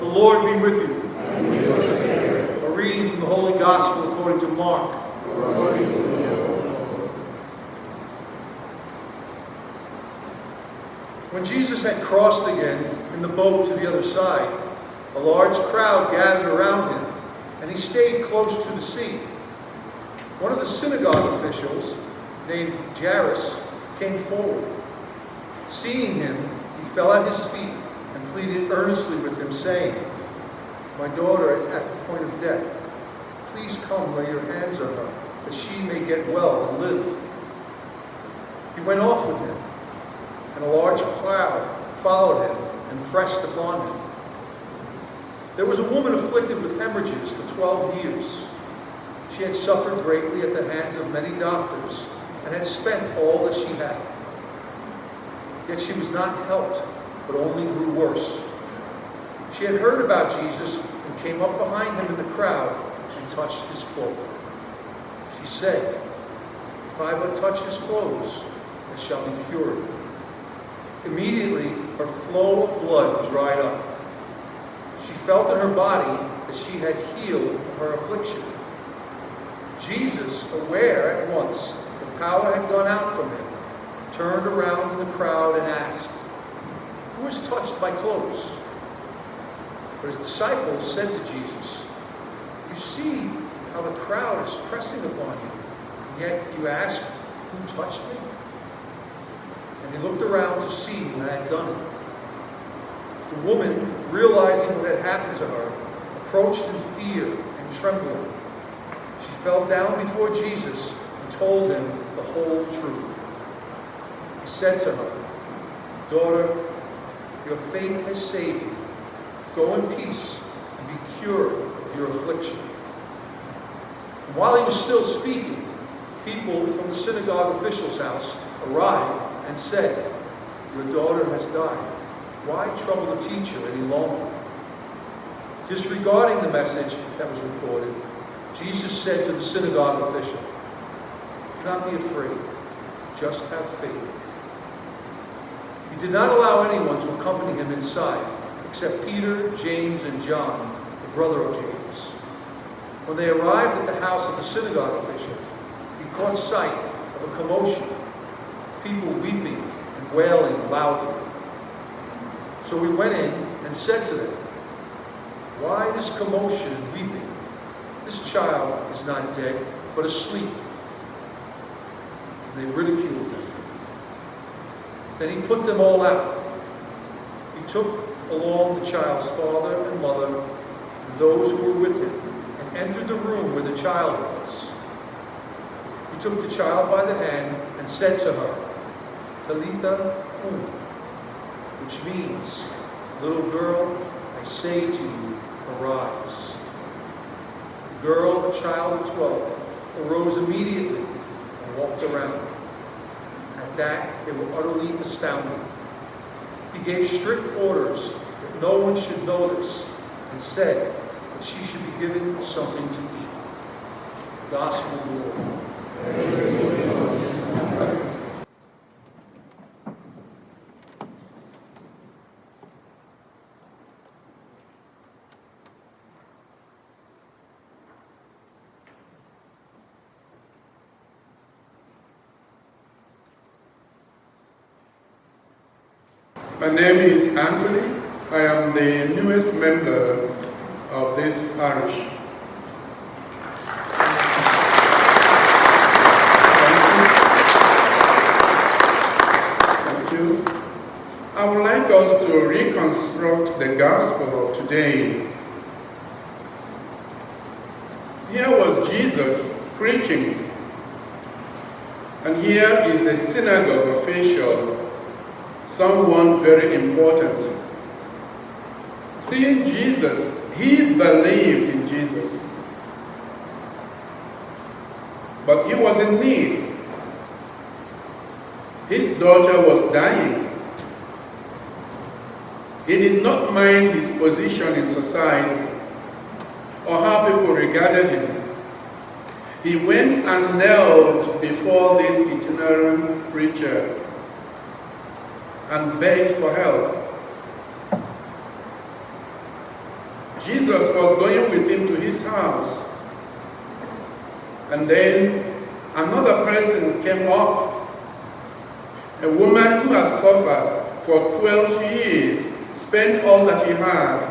The Lord be with you. And with your spirit. A reading from the Holy Gospel according to Mark. Glory to you, Lord. When Jesus had crossed again in the boat to the other side, a large crowd gathered around him, and he stayed close to the sea. One of the synagogue officials, named Jairus, came forward. Seeing him, he fell at his feet and pleaded earnestly with him, saying, "My daughter is at the point of death. Please come lay your hands on her, that she may get well and live." He went off with him, and a large crowd followed him and pressed upon him. There was a woman afflicted with hemorrhages for 12 years. She had suffered greatly at the hands of many doctors and had spent all that she had. Yet she was not helped, but only grew worse. She had heard about Jesus and came up behind him in the crowd and touched his cloak. She said, "If I but touch his clothes, I shall be cured." Immediately her flow of blood dried up. She felt in her body that she had healed of her affliction. Jesus, aware at once the power had gone out from him, turned around in the crowd and asked, "Who has touched my clothes?" But his disciples said to Jesus, "You see how the crowd is pressing upon you, and yet you ask, 'Who touched me?'" And he looked around to see who had done it. The woman, realizing what had happened to her, approached in fear and trembling. She fell down before Jesus and told him the whole truth. He said to her, "Daughter, your faith has saved you. Go in peace and be cured of your affliction." And while he was still speaking, people from the synagogue official's house arrived and said, "Your daughter has died. Why trouble the teacher any longer?" Disregarding the message that was reported, Jesus said to the synagogue official, "Do not be afraid, just have faith." He did not allow anyone to accompany him inside, except Peter, James, and John, the brother of James. When they arrived at the house of the synagogue official, he caught sight of a commotion, people weeping and wailing loudly. So he went in and said to them, "Why this commotion and weeping? This child is not dead, but asleep." And they ridiculed him. Then he put them all out. He took along the child's father and mother and those who were with him and entered the room where the child was. He took the child by the hand and said to her, "Talitha cum," which means, "Little girl, I say to you, arise." The girl, a child of 12, arose immediately and walked around. At that, they were utterly astounded. He gave strict orders that no one should know this, and said that she should be given something to eat. The Gospel of the Lord. My name is Anthony. I am the newest member of this parish. Thank you. I would like us to reconstruct the gospel of today. Here was Jesus preaching, and here is the synagogue official, someone very important. Seeing Jesus, he believed in Jesus. But he was in need. His daughter was dying. He did not mind his position in society or how people regarded him. He went and knelt before this itinerant preacher and begged for help. Jesus was going with him to his house. And then another person came up, a woman who had suffered for 12 years, spent all that she had,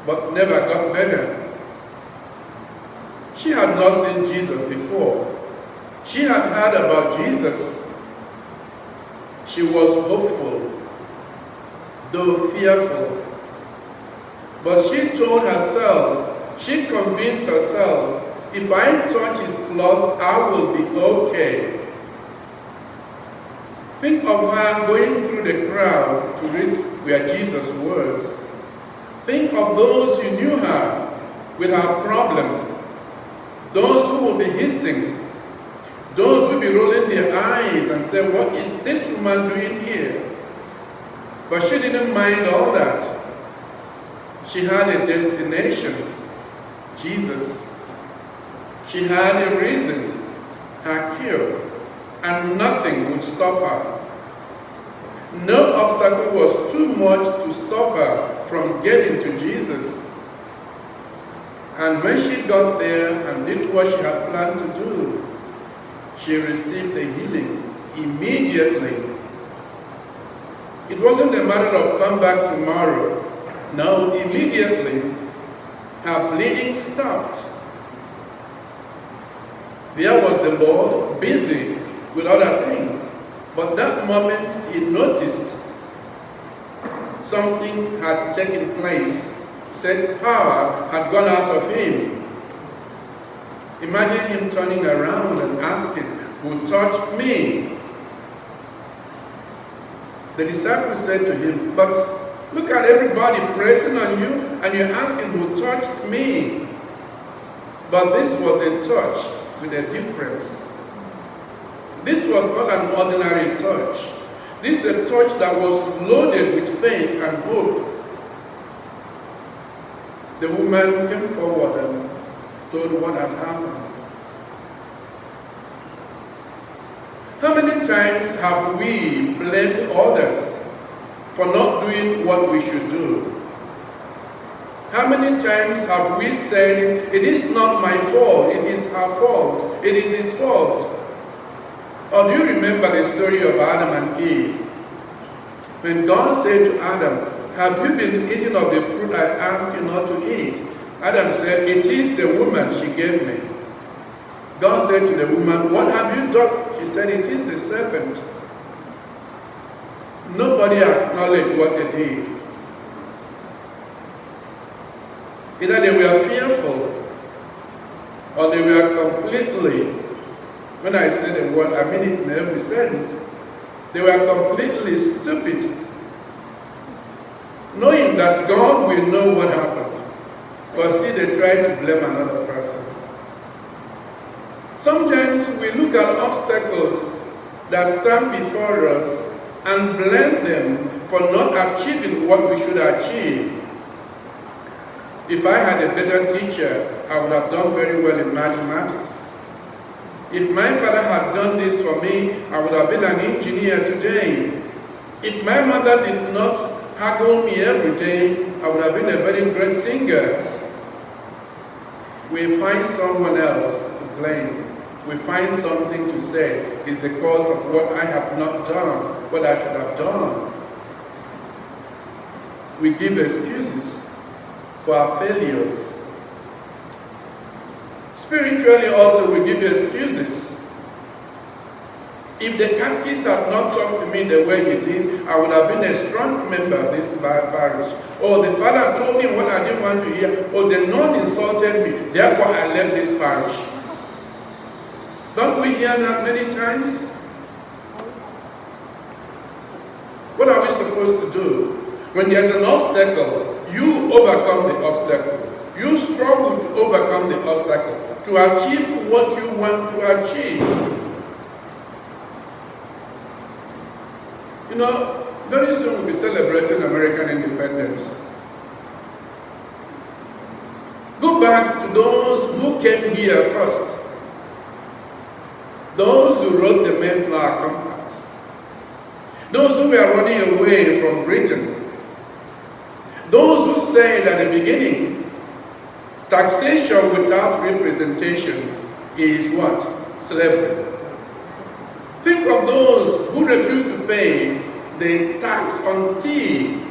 but never got better. She had not seen Jesus before. She had heard about Jesus. She was hopeful, though fearful. But she told herself, she convinced herself, if I touch his cloth, I will be okay. Think of her going through the crowd to read where Jesus was. Think of those who knew her with her problem. Those who will be hissing. Those who will be rolling their eyes and say, what is this woman doing here? But she didn't mind all that. She had a destination, Jesus. She had a reason, her cure, and nothing would stop her. No obstacle was too much to stop her from getting to Jesus. And when she got there and did what she had planned to do, she received the healing immediately. It wasn't a matter of come back tomorrow. No, immediately, her bleeding stopped. There was the Lord busy with other things. But that moment he noticed something had taken place. He said power had gone out of him. Imagine him turning around and asking, who touched me? The disciples said to him, but look at everybody pressing on you and you're asking who touched me. But this was a touch with a difference. This was not an ordinary touch. This is a touch that was loaded with faith and hope. The woman came forward and told what had happened. How many times have we blamed others for not doing what we should do? How many times have we said, it is not my fault, it is her fault, it is his fault? Or do you remember the story of Adam and Eve? When God said to Adam, have you been eating of the fruit I asked you not to eat? Adam said, it is the woman she gave me. God said to the woman, what have you done? She said, it is the serpent. Nobody acknowledged what they did. Either they were fearful or they were completely, when I say the word, I mean it in every sense, they were completely stupid, knowing that God will know what happened, but still they try to blame another person. Sometimes we look at obstacles that stand before us and blame them for not achieving what we should achieve. If I had a better teacher, I would have done very well in mathematics. If my father had done this for me, I would have been an engineer today. If my mother did not haggle me every day, I would have been a very great singer. We find someone else to blame. We find something to say is the cause of what I have not done, what I should have done. We give excuses for our failures. Spiritually also we give excuses. If the catechist had not talked to me the way he did, I would have been a strong member of this parish. Or the father told me what I didn't want to hear. Or the nun insulted me, therefore I left this parish. Don't we hear that many times? What are we supposed to do? When there's an obstacle, you overcome the obstacle. You struggle to overcome the obstacle, to achieve what you want to achieve. You know, very soon we'll be celebrating American independence. Go back to those who came here first. Those who wrote the Mayflower Compact. Those who were running away from Britain. Those who said at the beginning, taxation without representation is what? Slavery. Think of those who refuse to pay the tax on tea.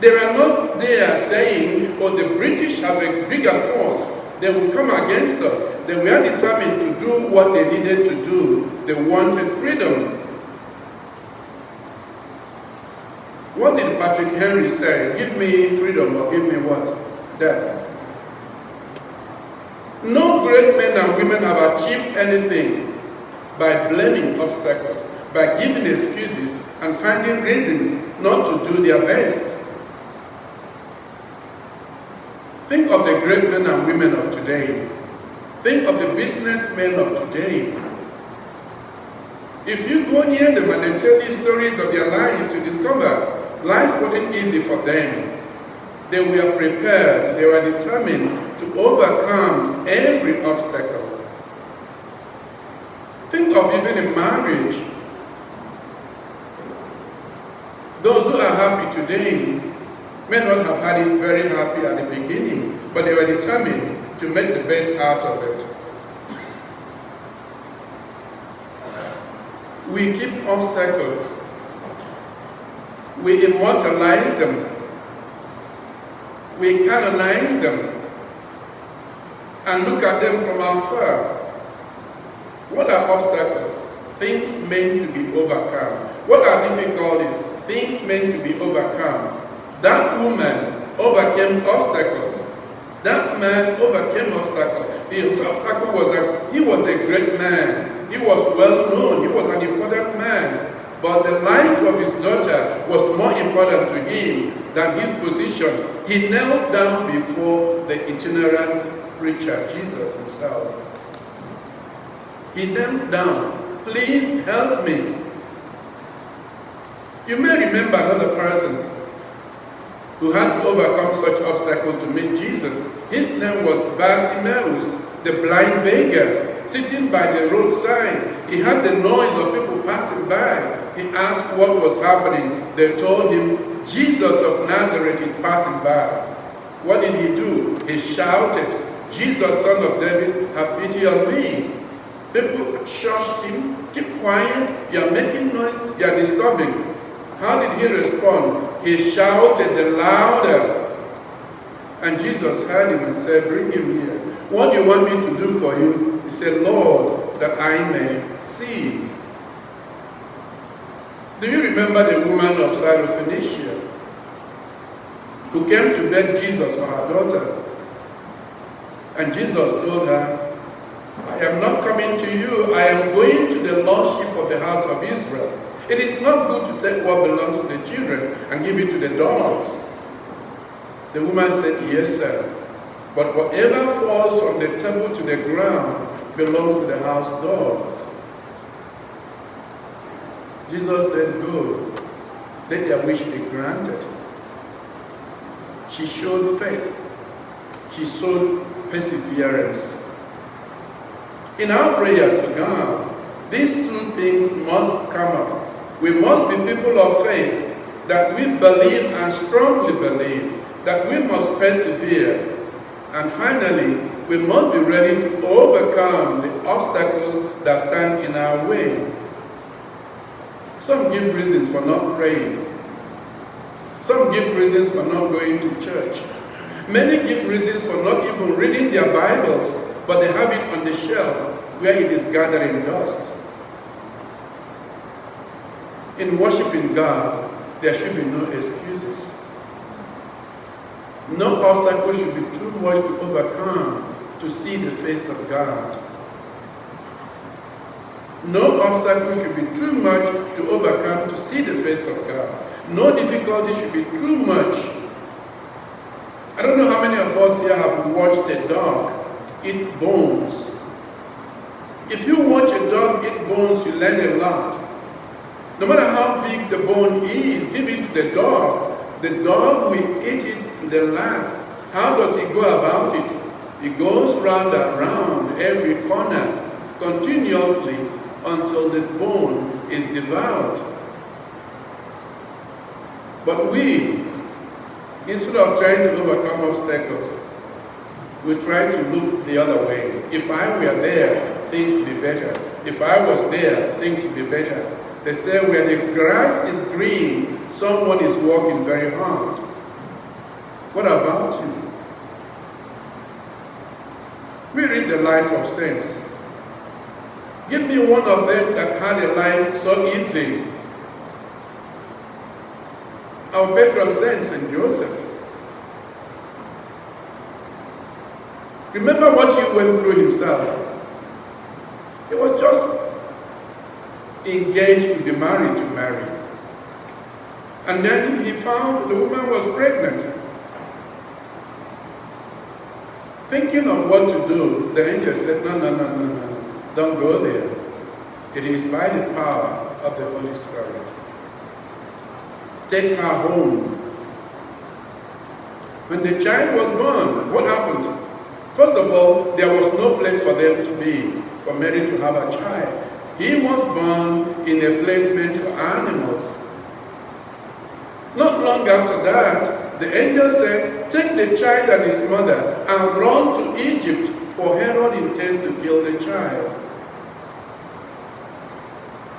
They are not there saying, oh, the British have a bigger force. They will come against us. They were determined to do what they needed to do. They wanted freedom. What did Patrick Henry say? Give me freedom or give me what? Death. No great men and women have achieved anything by blaming obstacles, by giving excuses and finding reasons not to do their best. Think of the great men and women of today. Think of the businessmen of today. If you go near them and they tell you stories of their lives, you discover life wasn't easy for them. They were prepared, they were determined to overcome every obstacle. Think of even in marriage. Those who are happy today may not have had it very happy at the beginning, but they were determined to make the best out of it. We keep obstacles. We immortalize them. We canonize them and look at them from afar. What are obstacles? Things meant to be overcome. What are difficulties? Things meant to be overcome. That woman overcame obstacles. That man overcame obstacles. The obstacle was that he was a great man. He was well known. He was an important man. But the life of his daughter was more important to him than his position. He knelt down before the itinerant preacher, Jesus himself. He knelt down. Please help me. You may remember another person who had to overcome such obstacle to meet Jesus. His name was Bartimaeus, the blind beggar, sitting by the roadside. He heard the noise of people passing by. He asked what was happening. They told him, Jesus of Nazareth is passing by. What did he do? He shouted, Jesus, son of David, have pity on me. People shushed him, keep quiet, you are making noise, you are disturbing. How did he respond? He shouted the louder. And Jesus heard him and said, bring him here. What do you want me to do for you? He said, Lord, that I may see. Do you remember the woman of Syrophoenicia who came to beg Jesus for her daughter? And Jesus told her, I am not coming to you. I am going to the lordship of the house of Israel. It is not good to take what belongs to the children and give it to the dogs. The woman said, yes, sir. But whatever falls from the table to the ground belongs to the house dogs. Jesus said, go. Let their wish be granted. She showed faith. She showed perseverance. In our prayers to God, these two things must come up. We must be people of faith, that we believe and strongly believe, that we must persevere. And finally, we must be ready to overcome the obstacles that stand in our way. Some give reasons for not praying. Some give reasons for not going to church. Many give reasons for not even reading their Bibles, but they have it on the shelf where it is gathering dust. In worshiping God, there should be no excuses. No obstacle should be too much to overcome to see the face of God. No obstacle should be too much to overcome to see the face of God. No difficulty should be too much. I don't know how many of us here have watched a dog eat bones. If you watch a dog eat bones, you learn a lot. No matter how big the bone is, give it to the dog. The dog will eat it to the last. How does he go about it? He goes round and round every corner continuously until the bone is devoured. But we Instead of trying to overcome obstacles, we try to look the other way. If I were there, things would be better. If I was there, things would be better. They say where the grass is green, someone is working very hard. What about you? We read the life of saints. Give me one of them that had a life so easy. Our patron saint, St. Joseph. Remember what he went through himself. He was just engaged to be married to Mary. And then he found the woman was pregnant. Thinking of what to do, the angel said, no, don't go there. It is by the power of the Holy Spirit. Take her home. When the child was born, what happened? First of all, there was no place for them to be, for Mary to have a child. He was born in a place meant for animals. Not long after that, the angel said, take the child and his mother and run to Egypt, for Herod intends to kill the child.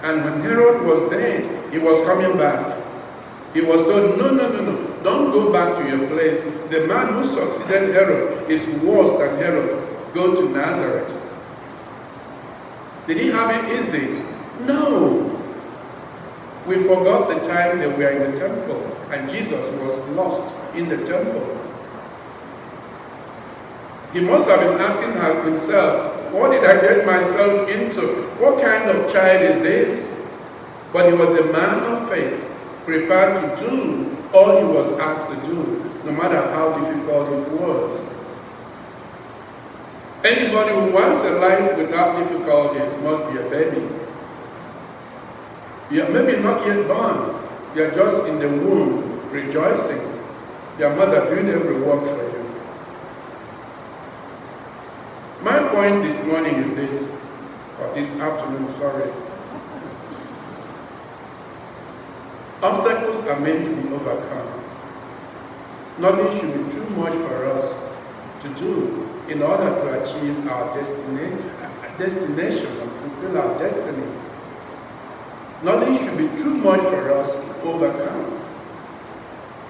And when Herod was dead, he was coming back. He was told, no, don't go back to your place. The man who succeeded Herod is worse than Herod. Go to Nazareth. Did he have it easy? No. We forgot the time they were in the temple and Jesus was lost in the temple. He must have been asking himself, what did I get myself into? What kind of child is this? But he was a man of faith, prepared to do all he was asked to do, no matter how difficult it was. Anybody who wants a life without difficulties must be a baby. You are maybe not yet born. You are just in the womb, rejoicing. Your mother doing every work for you. My point this morning is this, or this afternoon, sorry. Obstacles are meant to be overcome. Nothing should be too much for us to do in order to achieve our destination and fulfill our destiny. Nothing should be too much for us to overcome.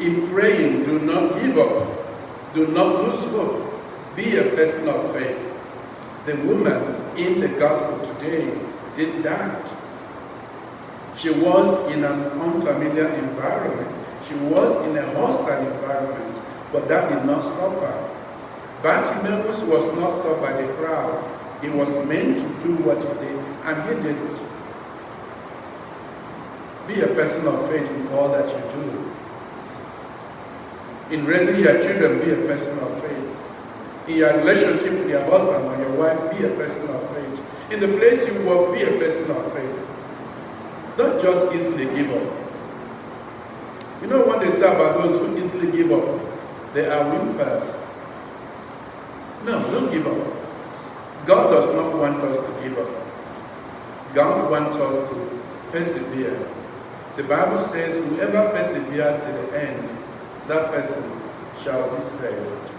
In praying, do not give up. Do not lose hope. Be a person of faith. The woman in the gospel today did that. She was in an unfamiliar environment. She was in a hostile environment, but that did not stop her. Bartimaeus was not stopped by the crowd. He was meant to do what he did, and he did it. Be a person of faith in all that you do. In raising your children, be a person of faith. In your relationship with your husband or your wife, be a person of faith. In the place you work, be a person of faith. Don't just easily give up. You know what they say about those who easily give up? They are whimpers. No, don't give up. God does not want us to give up. God wants us to persevere. The Bible says, whoever perseveres to the end, that person shall be saved.